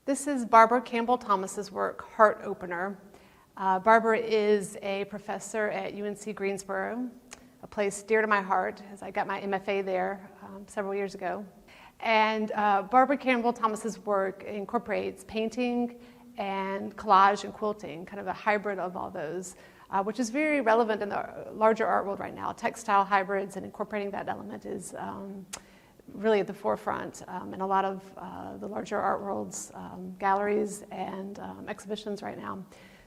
This is Barbara Campbell Thomas's work, Heart Opener. Barbara is a professor at UNC Greensboro, a place dear to my heart as I got my MFA there several years ago. And Barbara Campbell Thomas's work incorporates painting and collage and quilting, kind of a hybrid of all those, which is very relevant in the larger art world right now. Textile hybrids and incorporating that element is really at the forefront in a lot of the larger art world's galleries and exhibitions right now.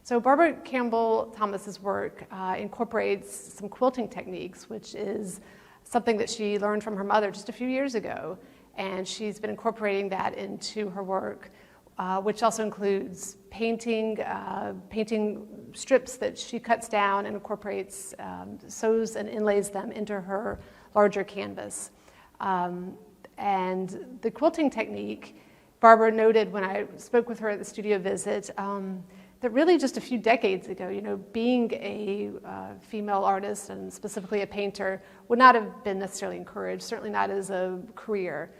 So Barbara Campbell Thomas's work incorporates some quilting techniques, which is something that she learned from her mother just a few years ago. And she's been incorporating that into her work, which also includes painting strips that she cuts down and incorporates, sews and inlays them into her larger canvas. And the quilting technique, Barbara noted when I spoke with her at the studio visit, that really just a few decades ago, being a female artist and specifically a painter would not have been necessarily encouraged, certainly not as a career.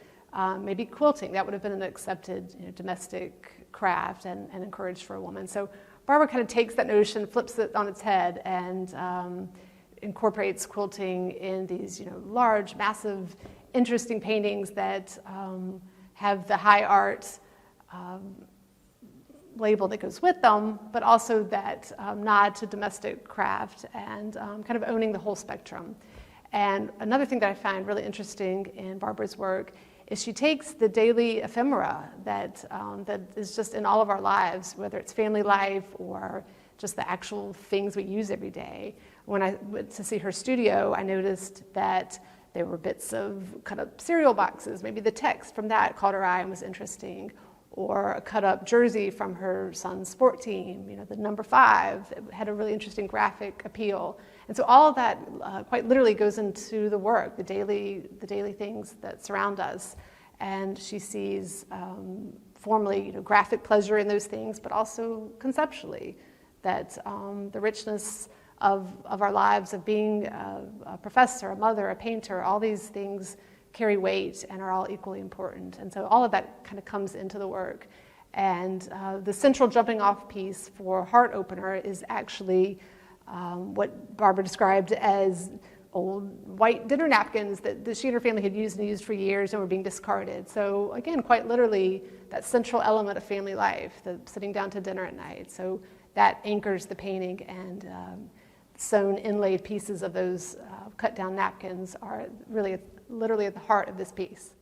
Maybe quilting, that would have been an accepted domestic craft and encouraged for a woman. So Barbara kind of takes that notion, flips it on its head, and incorporates quilting in these large, massive, interesting paintings that have the high art label that goes with them, but also that nod to domestic craft and kind of owning the whole spectrum. And another thing that I find really interesting in Barbara's work is she takes the daily ephemera that is just in all of our lives, whether it's family life or just the actual things we use every day. When I went to see her studio, I noticed that there were bits of cut up cereal boxes. Maybe the text from that caught her eye and was interesting, or a cut up jersey from her son's sport team, the number 5, it had a really interesting graphic appeal. And so all of that quite literally goes into the work, the daily things that surround us. And she sees formally graphic pleasure in those things, but also conceptually that the richness of our lives, of being a professor, a mother, a painter, all these things carry weight and are all equally important. And so all of that kind of comes into the work. And the central jumping off piece for Heart Opener is actually what Barbara described as old white dinner napkins that she and her family had used for years and were being discarded. So again, quite literally, that central element of family life, the sitting down to dinner at night. So that anchors the painting, and sewn inlaid pieces of those cut down napkins are really literally at the heart of this piece.